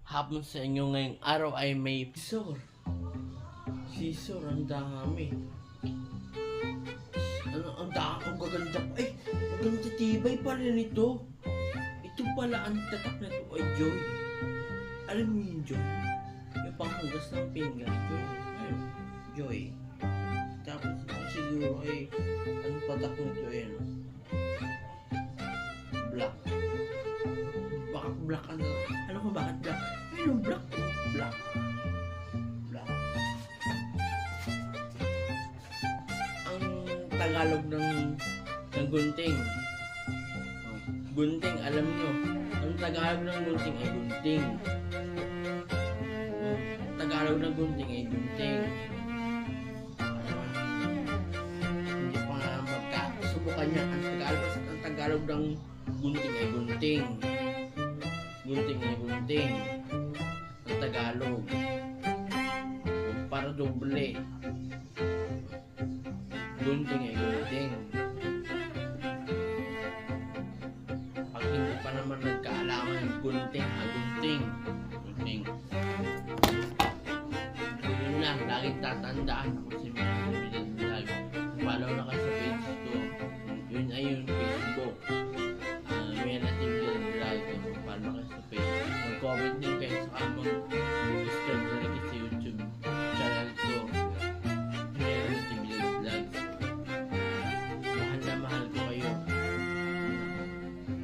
hapon sa inyo ngayong araw ay may Scissor, ang dami. Ang dami, ang gaganda pa. Ay, maganda tibay pala nito. Ito pala ang tatak na ito ay Joy. Alam mo yung Joy? Yung panghugas ng pinggan, Joy. Ayun, Joy. Tapos siguro ay, ang patak nito ay ano? Black. Baka black ano? Ano ko bakit black? Ayun, black. Black. Black. Ang Tagalog ng gunting. Gunting, alam nyo. Ang Tagalog ng gunting ay gunting. Tagalog ng gunting ay gunting. Hindi pa nga magkasubukan niya. Ang Tagalog ng gunting ay gunting. Gunting ay gunting. Ang Tagalog. Para doble. Gunting ay gunting. Pag hindi pa naman nagkaalaman ng gunting, gunting. Gunting. Yun lang, laging tatandaan ako si Miguel Vlog. Follow na kayo sa page ko. Yun ay yung Facebook. Miguel Vlog. Follow na kayo sa page. Mag-comment din kayo sa comment